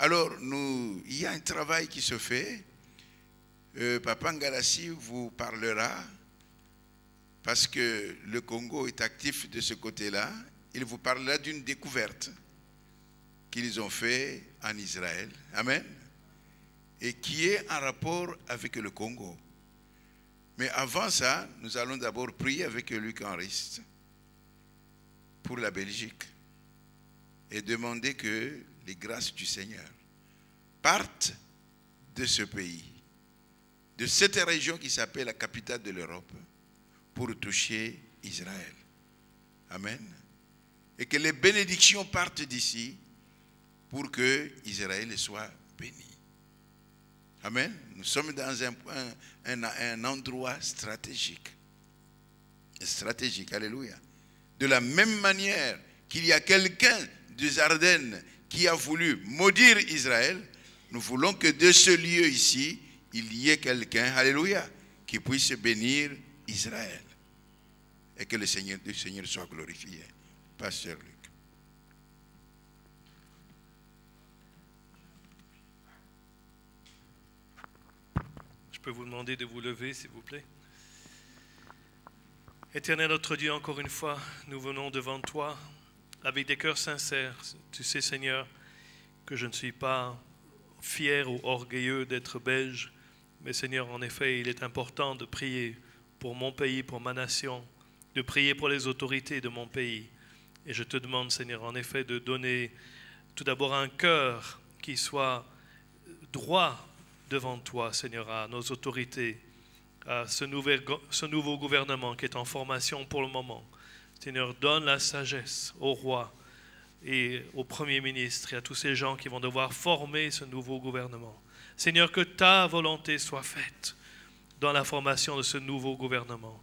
Alors, il y a un travail qui se fait. Papa Ngalassi vous parlera, parce que le Congo est actif de ce côté-là. Il vous parlera d'une découverte qu'ils ont fait en Israël. Amen. Et qui est en rapport avec le Congo. Mais avant ça, nous allons d'abord prier avec Luc Henriste pour la Belgique et demander que les grâces du Seigneur partent de ce pays, de cette région qui s'appelle la capitale de l'Europe, pour toucher Israël. Amen. Et que les bénédictions partent d'ici pour que Israël soit béni. Amen. Nous sommes dans un endroit stratégique. Stratégique, alléluia. De la même manière qu'il y a quelqu'un des Ardennes qui a voulu maudire Israël, nous voulons que de ce lieu ici, il y ait quelqu'un, alléluia, qui puisse bénir Israël. Et que le Seigneur soit glorifié. Pasteur Luc. Je peux vous demander de vous lever, s'il vous plaît. Éternel notre Dieu, encore une fois, nous venons devant toi avec des cœurs sincères. Tu sais, Seigneur, que je ne suis pas fier ou orgueilleux d'être belge, mais Seigneur, en effet, il est important de prier pour mon pays, pour ma nation, de prier pour les autorités de mon pays. Et je te demande, Seigneur, en effet, de donner tout d'abord un cœur qui soit droit devant toi, Seigneur, à nos autorités, à ce nouveau gouvernement qui est en formation pour le moment. Seigneur, donne la sagesse au roi et au Premier ministre et à tous ces gens qui vont devoir former ce nouveau gouvernement. Seigneur, que ta volonté soit faite dans la formation de ce nouveau gouvernement.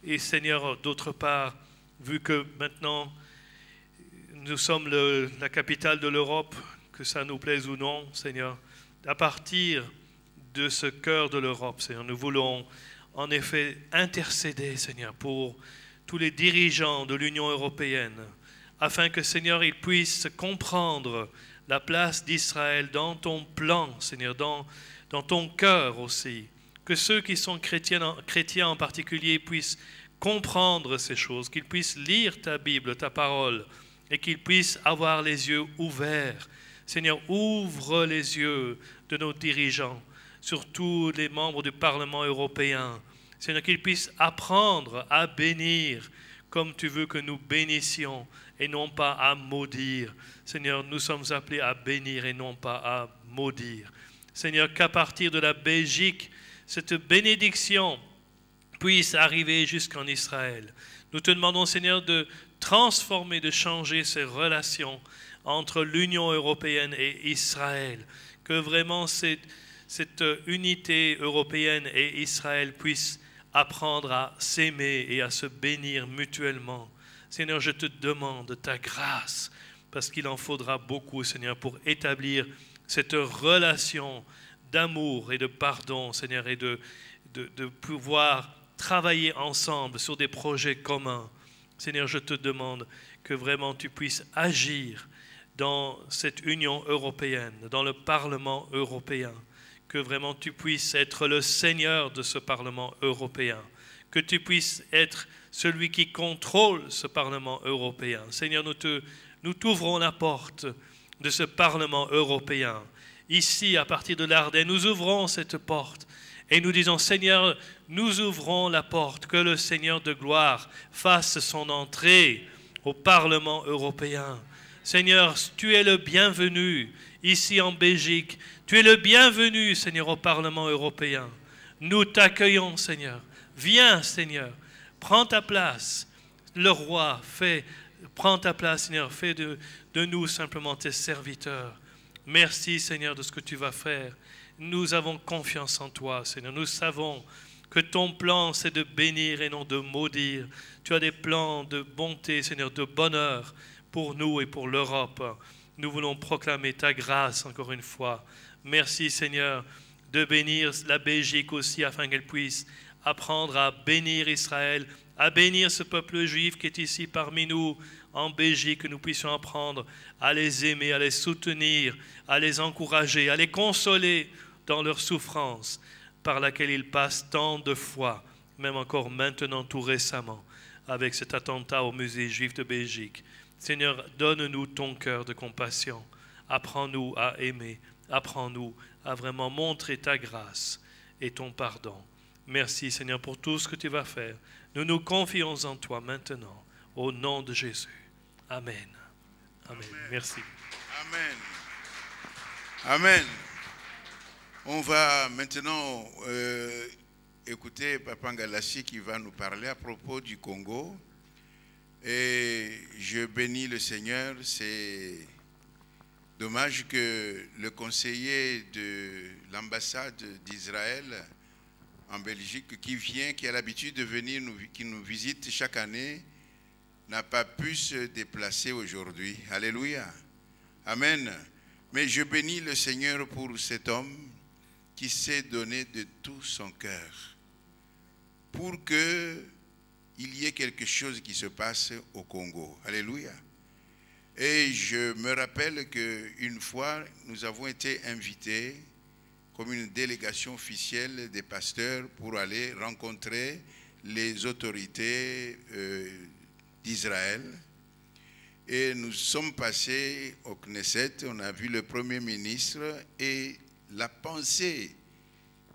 Et Seigneur, d'autre part, vu que maintenant nous sommes la capitale de l'Europe, que ça nous plaise ou non, Seigneur, à partir de ce cœur de l'Europe, Seigneur, nous voulons en effet intercéder, Seigneur, pour tous les dirigeants de l'Union européenne, afin que, Seigneur, ils puissent comprendre la place d'Israël dans ton plan, Seigneur, dans ton cœur aussi. Que ceux qui sont chrétiens en particulier puissent comprendre ces choses, qu'ils puissent lire ta Bible, ta parole, et qu'ils puissent avoir les yeux ouverts. Seigneur, ouvre les yeux de nos dirigeants, surtout les membres du Parlement européen. Seigneur, qu'ils puissent apprendre à bénir comme tu veux que nous bénissions et non pas à maudire. Seigneur, nous sommes appelés à bénir et non pas à maudire. Seigneur, qu'à partir de la Belgique, cette bénédiction puisse arriver jusqu'en Israël. Nous te demandons, Seigneur, de transformer, de changer ces relations entre l'Union européenne et Israël. Que vraiment cette unité européenne et Israël puissent apprendre à s'aimer et à se bénir mutuellement. Seigneur, je te demande ta grâce, parce qu'il en faudra beaucoup, Seigneur, pour établir cette relation d'amour et de pardon, Seigneur, et de pouvoir travailler ensemble sur des projets communs. Seigneur, je te demande que vraiment tu puisses agir dans cette Union européenne, dans le Parlement européen, que vraiment tu puisses être le Seigneur de ce Parlement européen, que tu puisses être celui qui contrôle ce Parlement européen. Seigneur, nous t'ouvrons la porte de ce Parlement européen. Ici, à partir de l'Ardenne, nous ouvrons cette porte et nous disons, Seigneur, nous ouvrons la porte, que le Seigneur de gloire fasse son entrée au Parlement européen. Seigneur, tu es le bienvenu ici en Belgique. Tu es le bienvenu, Seigneur, au Parlement européen. Nous t'accueillons, Seigneur. Viens, Seigneur. Prends ta place. Le roi, prends ta place, Seigneur. Fais de nous simplement tes serviteurs. Merci, Seigneur, de ce que tu vas faire. Nous avons confiance en toi, Seigneur. Nous savons que ton plan, c'est de bénir et non de maudire. Tu as des plans de bonté, Seigneur, de bonheur pour nous et pour l'Europe. Nous voulons proclamer ta grâce encore une fois. Merci, Seigneur, de bénir la Belgique aussi, afin qu'elle puisse apprendre à bénir Israël, à bénir ce peuple juif qui est ici parmi nous, en Belgique, que nous puissions apprendre à les aimer, à les soutenir, à les encourager, à les consoler dans leur souffrance par laquelle ils passent tant de fois, même encore maintenant tout récemment, avec cet attentat au musée juif de Belgique. Seigneur, donne-nous ton cœur de compassion. Apprends-nous à aimer. Apprends-nous à vraiment montrer ta grâce et ton pardon. Merci Seigneur pour tout ce que tu vas faire. Nous nous confions en toi maintenant, au nom de Jésus. Amen. Amen. Amen. Merci. Amen. Amen. On va maintenant écouter Papa Ngalassi qui va nous parler à propos du Congo. Et je bénis le Seigneur. C'est dommage que le conseiller de l'ambassade d'Israël en Belgique qui a l'habitude de venir, qui nous visite chaque année, n'a pas pu se déplacer aujourd'hui. Alléluia. Amen. Mais je bénis le Seigneur pour cet homme qui s'est donné de tout son cœur pour qu'il y ait quelque chose qui se passe au Congo. Alléluia. Et je me rappelle qu'une fois, nous avons été invités comme une délégation officielle des pasteurs pour aller rencontrer les autorités d'Israël. Et nous sommes passés au Knesset, on a vu le Premier ministre et la pensée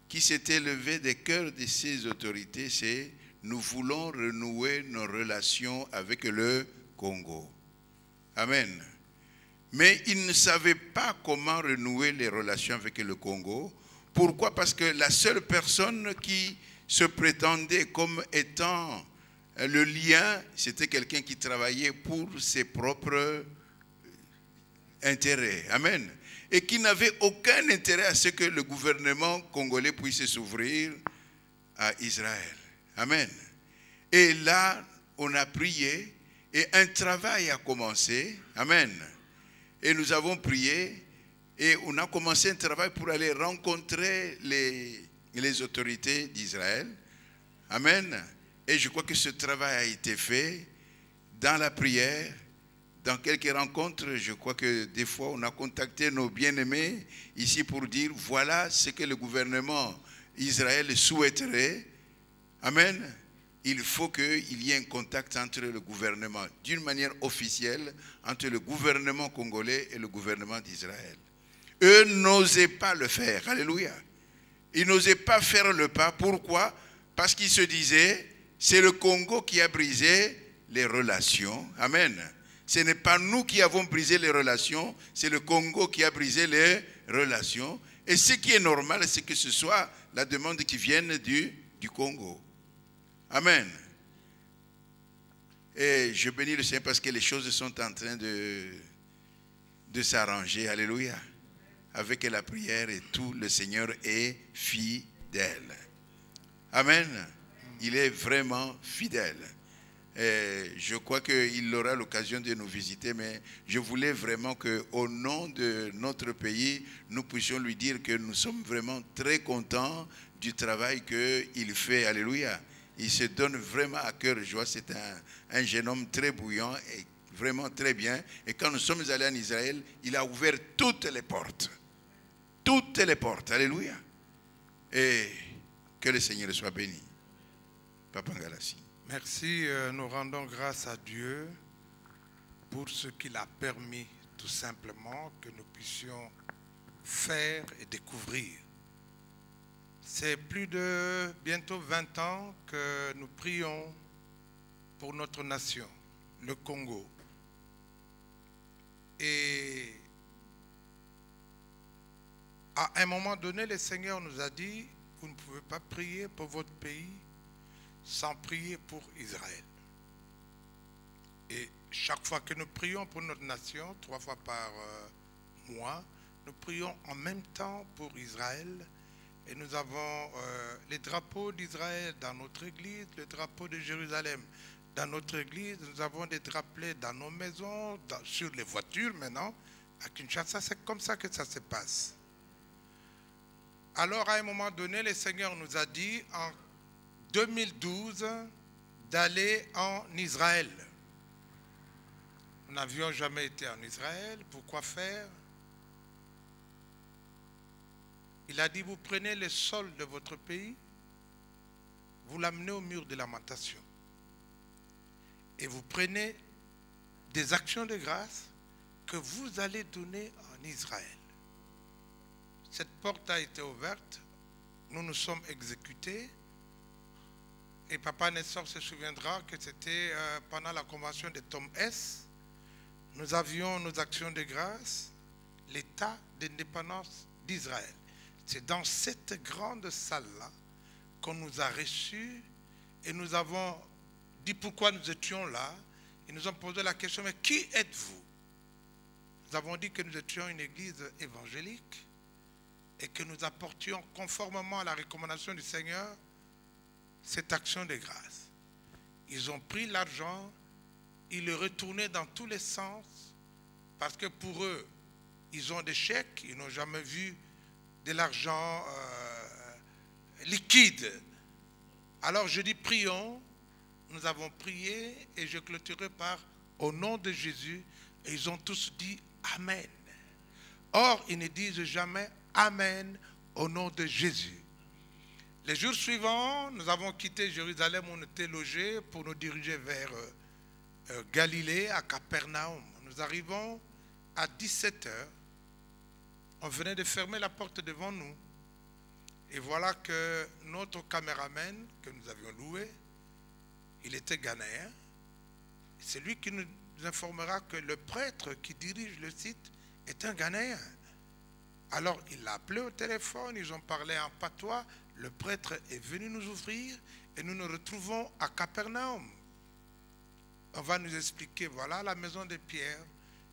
qui s'est élevée des cœurs de ces autorités, c'est « Nous voulons renouer nos relations avec le Congo ». Amen. Mais ils ne savaient pas comment renouer les relations avec le Congo. Pourquoi? Parce que la seule personne qui se prétendait comme étant le lien, c'était quelqu'un qui travaillait pour ses propres intérêts. Amen. Et qui n'avait aucun intérêt à ce que le gouvernement congolais puisse s'ouvrir à Israël. Amen. Et là, on a prié et un travail a commencé. Amen. Et nous avons prié et on a commencé un travail pour aller rencontrer les autorités d'Israël. Amen. Et je crois que ce travail a été fait dans la prière, dans quelques rencontres. Je crois que des fois, on a contacté nos bien-aimés ici pour dire, voilà ce que le gouvernement Israël souhaiterait. Amen. Il faut qu'il y ait un contact entre le gouvernement, d'une manière officielle, entre le gouvernement congolais et le gouvernement d'Israël. Eux n'osaient pas le faire. Alléluia. Ils n'osaient pas faire le pas. Pourquoi? Parce qu'ils se disaient, c'est le Congo qui a brisé les relations. Amen. Ce n'est pas nous qui avons brisé les relations, c'est le Congo qui a brisé les relations. Et ce qui est normal, c'est que ce soit la demande qui vienne du Congo. Amen. Et je bénis le Seigneur parce que les choses sont en train de s'arranger. Alléluia. Avec la prière et tout, le Seigneur est fidèle. Amen. Il est vraiment fidèle. Et je crois qu'il aura l'occasion de nous visiter, mais je voulais vraiment qu'au nom de notre pays, nous puissions lui dire que nous sommes vraiment très contents du travail qu'il fait. Alléluia. Il se donne vraiment à cœur joie. C'est un jeune homme très bouillant et vraiment très bien. Et quand nous sommes allés en Israël, il a ouvert toutes les portes. Toutes les portes. Alléluia. Et que le Seigneur soit béni. Papa Ngalassi. Merci. Nous rendons grâce à Dieu pour ce qu'il a permis tout simplement que nous puissions faire et découvrir. C'est plus de bientôt 20 ans que nous prions pour notre nation, le Congo. Et à un moment donné, le Seigneur nous a dit, vous ne pouvez pas prier pour votre pays sans prier pour Israël. Et chaque fois que nous prions pour notre nation, 3 fois par mois, nous prions en même temps pour Israël. Et nous avons les drapeaux d'Israël dans notre église, le drapeau de Jérusalem dans notre église. Nous avons des drapelets dans nos maisons, sur les voitures maintenant. À Kinshasa, c'est comme ça que ça se passe. Alors, à un moment donné, le Seigneur nous a dit, en 2012, d'aller en Israël. Nous n'avions jamais été en Israël. Pourquoi faire? Il a dit, vous prenez le sol de votre pays, vous l'amenez au mur de lamentation. Et vous prenez des actions de grâce que vous allez donner en Israël. Cette porte a été ouverte, nous nous sommes exécutés. Et Papa Nestor se souviendra que c'était pendant la convention de Tom S. Nous avions nos actions de grâce, l'état d'indépendance d'Israël. C'est dans cette grande salle-là qu'on nous a reçus et nous avons dit pourquoi nous étions là. Ils nous ont posé la question, mais qui êtes-vous? Nous avons dit que nous étions une église évangélique et que nous apportions conformément à la recommandation du Seigneur cette action de grâce. Ils ont pris l'argent, ils le retournaient dans tous les sens parce que pour eux, ils ont des chèques, ils n'ont jamais vu de l'argent liquide. Alors je dis prions, nous avons prié et je clôturerai par au nom de Jésus et ils ont tous dit Amen. Or, ils ne disent jamais Amen au nom de Jésus. Les jours suivants, nous avons quitté Jérusalem, on était logés pour nous diriger vers Galilée, à Capernaum. Nous arrivons à 17 h. On venait de fermer la porte devant nous. Et voilà que notre caméraman que nous avions loué, il était ghanéen. C'est lui qui nous informera que le prêtre qui dirige le site est un Ghanéen. Alors il l'a appelé au téléphone, ils ont parlé en patois. Le prêtre est venu nous ouvrir et nous nous retrouvons à Capernaum. On va nous expliquer, voilà la maison de Pierre.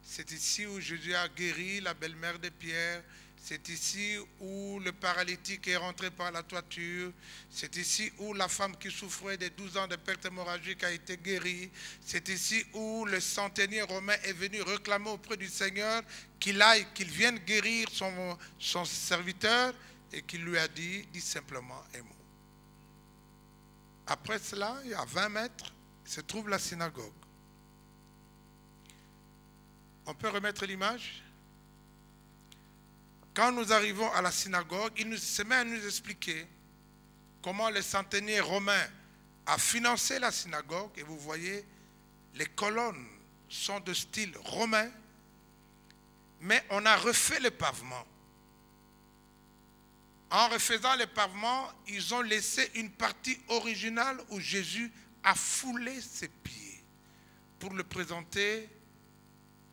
C'est ici où Jésus a guéri la belle-mère de Pierre. C'est ici où le paralytique est rentré par la toiture. C'est ici où la femme qui souffrait de 12 ans de perte hémorragique a été guérie. C'est ici où le centenier romain est venu réclamer auprès du Seigneur qu'il vienne guérir son serviteur et qu'il lui a dit simplement un mot. Après cela, il y a 20 mètres, se trouve la synagogue. On peut remettre l'image? Quand nous arrivons à la synagogue, il se met à nous expliquer comment le centenier romain a financé la synagogue. Et vous voyez, les colonnes sont de style romain, mais on a refait le pavement. En refaisant le pavement, ils ont laissé une partie originale où Jésus a foulé ses pieds pour le présenter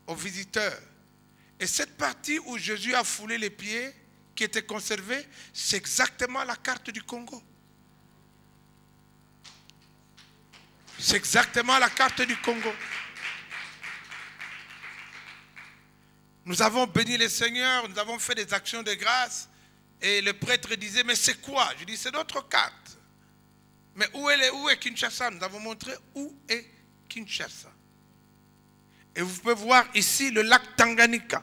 aux visiteurs. Et cette partie où Jésus a foulé les pieds, qui était conservée, c'est exactement la carte du Congo. C'est exactement la carte du Congo. Nous avons béni le Seigneur, nous avons fait des actions de grâce. Et le prêtre disait, mais c'est quoi? Je dis, c'est notre carte. Mais où est Kinshasa? Nous avons montré où est Kinshasa. Et vous pouvez voir ici le lac Tanganyika.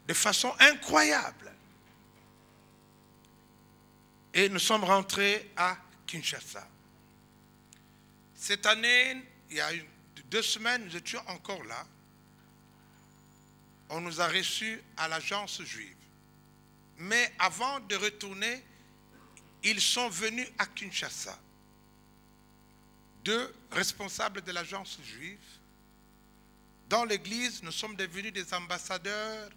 De façon incroyable. Et nous sommes rentrés à Kinshasa. Cette année, il y a 2 semaines, nous étions encore là. On nous a reçus à l'agence juive. Mais avant de retourner, ils sont venus à Kinshasa. 2 responsables de l'agence juive. Dans l'église, nous sommes devenus des ambassadeurs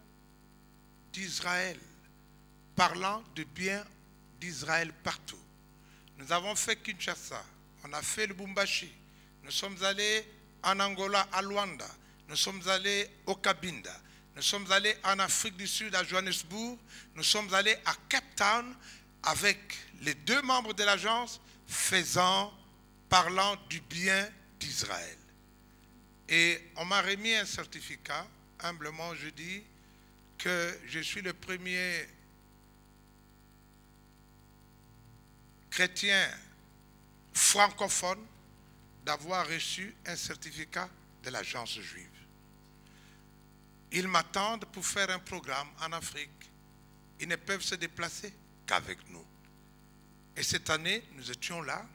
d'Israël, parlant du bien d'Israël partout. Nous avons fait Kinshasa, on a fait le Lubumbashi, nous sommes allés en Angola, à Luanda, nous sommes allés au Cabinda, nous sommes allés en Afrique du Sud, à Johannesburg, nous sommes allés à Cape Town avec les 2 membres de l'agence parlant du bien d'Israël. Et on m'a remis un certificat, humblement je dis que je suis le premier chrétien francophone d'avoir reçu un certificat de l'agence juive. Ils m'attendent pour faire un programme en Afrique. Ils ne peuvent se déplacer qu'avec nous. Et cette année, nous étions là.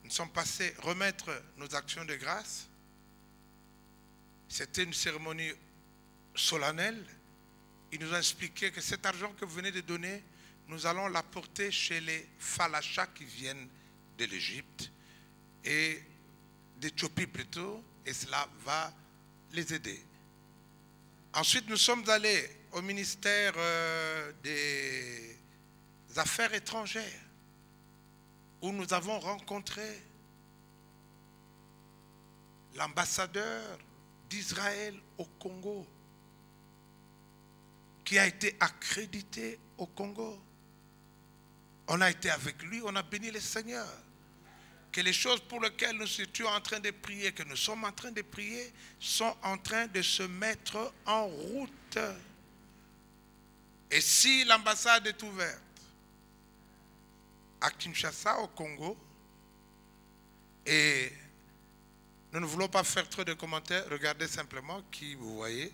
nous sommes passés remettre nos actions de grâce. C'était une cérémonie solennelle. Il nous a expliqué que cet argent que vous venez de donner, nous allons l'apporter chez les Falachas qui viennent de l'Égypte et d'Éthiopie plutôt, et cela va les aider. Ensuite, nous sommes allés au ministère des Affaires étrangères, où nous avons rencontré l'ambassadeur d'Israël au Congo, qui a été accrédité au Congo. On a été avec lui, on a béni le Seigneur. Que les choses pour lesquelles nous étions en train de prier, que nous sommes en train de prier, sont en train de se mettre en route. Et si l'ambassade est ouverte à Kinshasa, au Congo, et nous ne voulons pas faire trop de commentaires, regardez simplement qui vous voyez.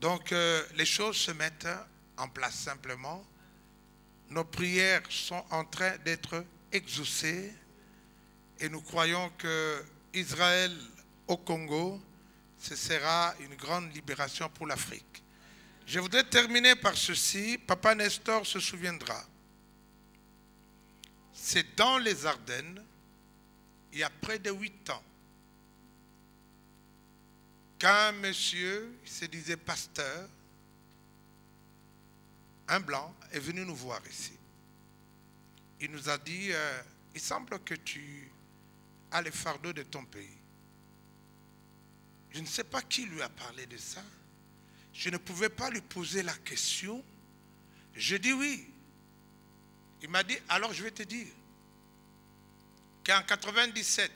Donc les choses se mettent en place simplement. Nos prières sont en train d'être exaucées et nous croyons que Israël au Congo, ce sera une grande libération pour l'Afrique. Je voudrais terminer par ceci. Papa Nestor se souviendra. C'est dans les Ardennes, il y a près de 8 ans, qu'un monsieur, il se disait pasteur, un blanc, est venu nous voir ici. Il nous a dit, il semble que tu as les fardeaux de ton pays. Je ne sais pas qui lui a parlé de ça. Je ne pouvais pas lui poser la question. Je dis oui. Il m'a dit, alors je vais te dire qu'en 97,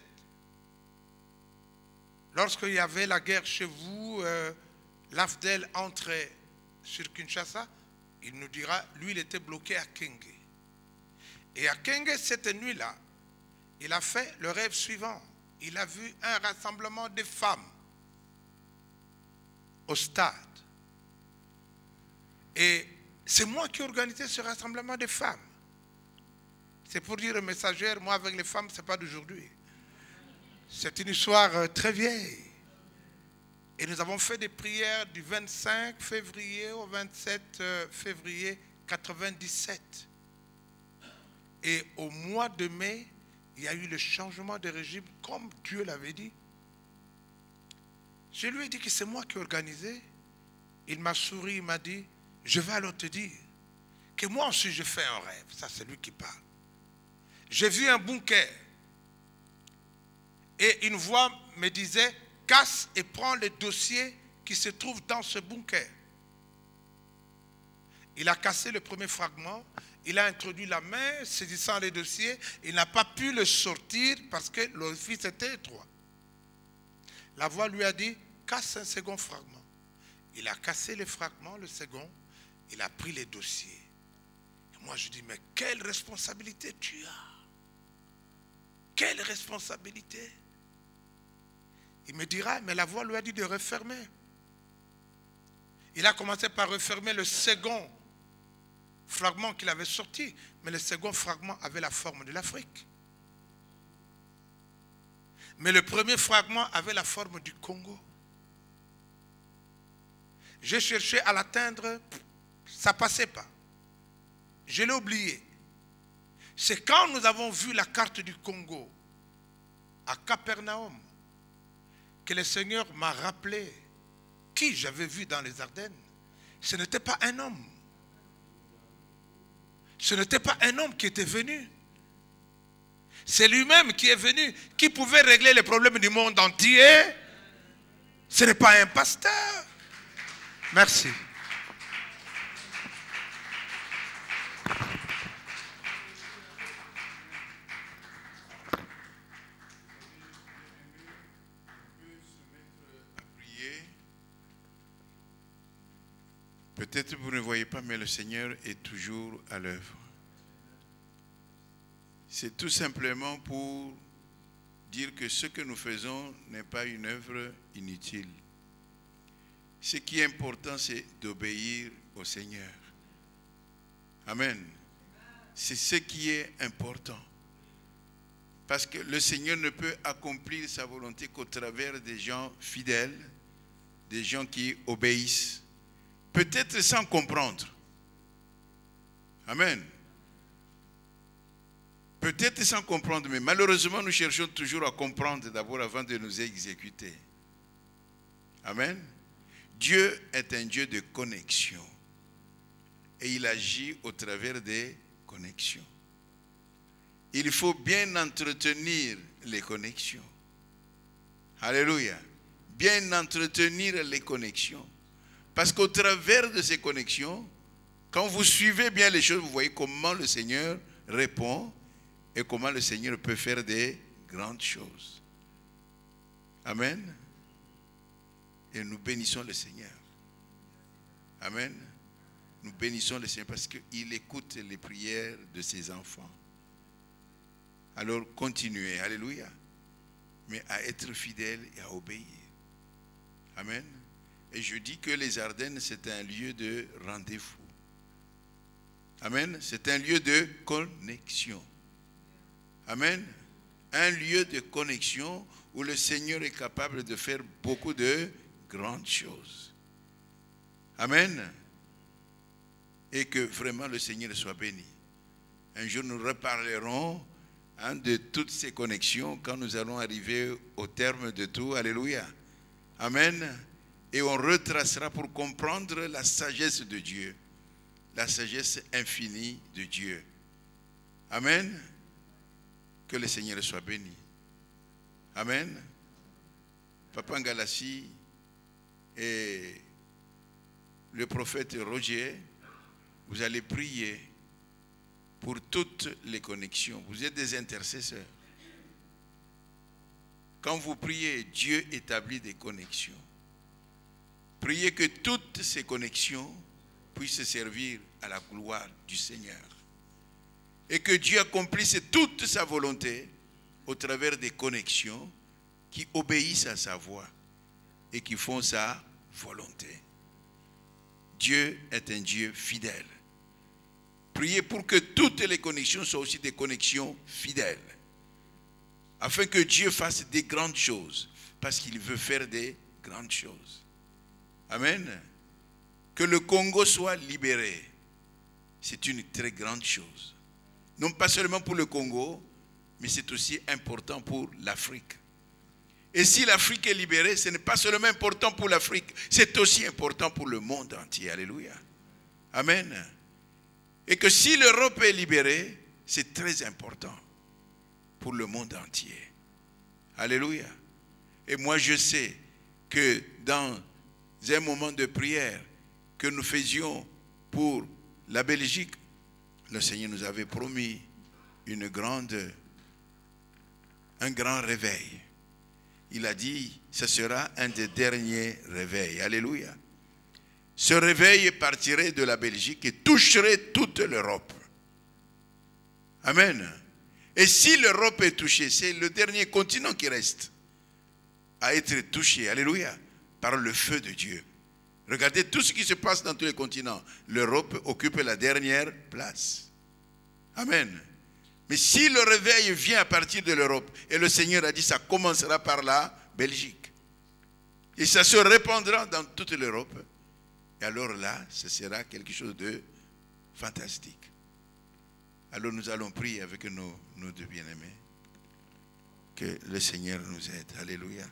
lorsqu'il y avait la guerre chez vous, l'AFDEL entrait sur Kinshasa, il nous dira, lui il était bloqué à Kenge. Et à Kenge, cette nuit-là, il a fait le rêve suivant. Il a vu un rassemblement de femmes au stade. Et c'est moi qui ai organisé ce rassemblement de femmes. C'est pour dire aux messagères, moi avec les femmes, ce n'est pas d'aujourd'hui. C'est une histoire très vieille. Et nous avons fait des prières du 25 février au 27 février 97. Et au mois de mai, il y a eu le changement de régime comme Dieu l'avait dit. Je lui ai dit que c'est moi qui ai organisé. Il m'a souri, il m'a dit, je vais alors te dire que moi aussi je fais un rêve. Ça c'est lui qui parle. J'ai vu un bunker. Et une voix me disait, casse et prends les dossiers qui se trouvent dans ce bunker. Il a cassé le premier fragment, il a introduit la main, saisissant les dossiers, il n'a pas pu le sortir parce que l'orifice était étroit. La voix lui a dit, casse un second fragment. Il a cassé le fragment, le second, il a pris les dossiers. Et moi je dis, mais quelle responsabilité tu as? Quelle responsabilité? Il me dira, mais la voix lui a dit de refermer. Il a commencé par refermer le second fragment qu'il avait sorti, mais le second fragment avait la forme de l'Afrique. Mais le premier fragment avait la forme du Congo. J'ai cherché à l'atteindre, ça ne passait pas. Je l'ai oublié. C'est quand nous avons vu la carte du Congo à Capernaum que le Seigneur m'a rappelé qui j'avais vu dans les Ardennes. Ce n'était pas un homme. Ce n'était pas un homme qui était venu. C'est lui-même qui est venu, qui pouvait régler les problèmes du monde entier. Ce n'est pas un pasteur. Merci. Peut-être vous ne voyez pas, mais le Seigneur est toujours à l'œuvre. C'est tout simplement pour dire que ce que nous faisons n'est pas une œuvre inutile. Ce qui est important, c'est d'obéir au Seigneur. Amen. C'est ce qui est important. Parce que le Seigneur ne peut accomplir sa volonté qu'au travers des gens fidèles, des gens qui obéissent, peut-être sans comprendre. Amen. Peut-être sans comprendre, mais malheureusement, nous cherchons toujours à comprendre d'abord avant de nous exécuter. Amen. Dieu est un Dieu de connexion. Et il agit au travers des connexions. Il faut bien entretenir les connexions. Alléluia. Bien entretenir les connexions. Parce qu'au travers de ces connexions, quand vous suivez bien les choses, vous voyez comment le Seigneur répond et comment le Seigneur peut faire des grandes choses. Amen. Et nous bénissons le Seigneur. Amen. Nous bénissons le Seigneur parce qu'il écoute les prières de ses enfants. Alors continuez, alléluia, mais à être fidèle et à obéir. Amen. Et je dis que les Ardennes, c'est un lieu de rendez-vous. Amen. C'est un lieu de connexion. Amen. Un lieu de connexion où le Seigneur est capable de faire beaucoup de grandes choses. Amen. Et que vraiment le Seigneur soit béni. Un jour nous reparlerons de toutes ces connexions quand nous allons arriver au terme de tout. Alléluia. Amen. Et on retracera pour comprendre la sagesse de Dieu. La sagesse infinie de Dieu. Amen. Que le Seigneur soit béni. Amen. Papa Ngalassi et le prophète Roger, vous allez prier pour toutes les connexions. Vous êtes des intercesseurs. Quand vous priez, Dieu établit des connexions. Priez que toutes ces connexions puissent servir à la gloire du Seigneur. Et que Dieu accomplisse toute sa volonté au travers des connexions qui obéissent à sa voix et qui font sa volonté. Dieu est un Dieu fidèle. Priez pour que toutes les connexions soient aussi des connexions fidèles. Afin que Dieu fasse des grandes choses. Parce qu'il veut faire des grandes choses. Amen. Que le Congo soit libéré. C'est une très grande chose. Non pas seulement pour le Congo, mais c'est aussi important pour l'Afrique. Et si l'Afrique est libérée, ce n'est pas seulement important pour l'Afrique, c'est aussi important pour le monde entier. Alléluia. Amen. Et que si l'Europe est libérée, c'est très important pour le monde entier. Alléluia. Et moi je sais que dans un moment de prière que nous faisions pour la Belgique, le Seigneur nous avait promis un grand réveil. Il a dit, ce sera un des derniers réveils. Alléluia. Ce réveil partirait de la Belgique et toucherait toute l'Europe. Amen. Et si l'Europe est touchée, c'est le dernier continent qui reste à être touché, alléluia, par le feu de Dieu. Regardez tout ce qui se passe dans tous les continents. L'Europe occupe la dernière place. Amen. Mais si le réveil vient à partir de l'Europe, et le Seigneur a dit, ça commencera par la Belgique. Et ça se répandra dans toute l'Europe. Et alors là, ce sera quelque chose de fantastique. Alors nous allons prier avec nos deux bien-aimés. Que le Seigneur nous aide. Alléluia.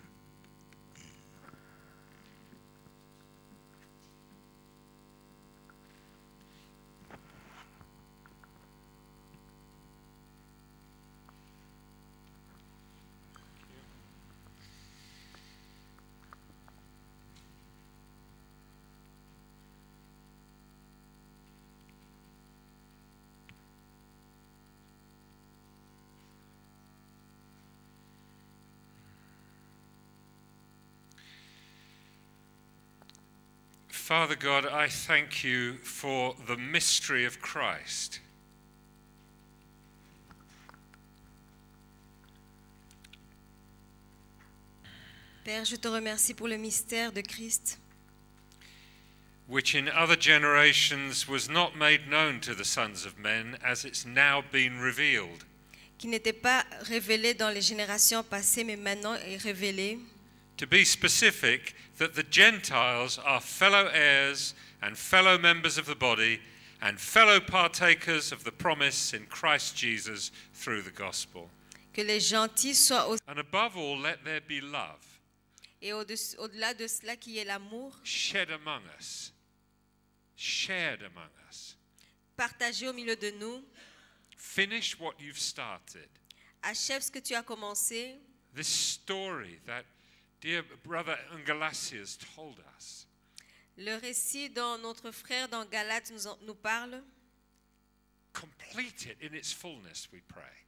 Father God, I thank you for the mystery of Christ. Père, je te remercie pour le mystère de Christ, Which in other generations was not made known to the sons of men as it's now been revealed. qui n'était pas révélé dans les générations passées, mais maintenant est révélé. To be specific, that the Gentiles are fellow heirs and fellow members of the body and fellow partakers of the promise in Christ Jesus through the gospel. Que les gentils soient aussi, And above all, let there be love et au-delà de cela qui est l'amour, shed among us, shared among us. partagé au milieu de nous. Finish what you've started. Achève ce que tu as commencé. This story that dear brother Angalasias told us. Le récit dont notre frère dans Galates nous parle, Complete it in its fullness, we pray.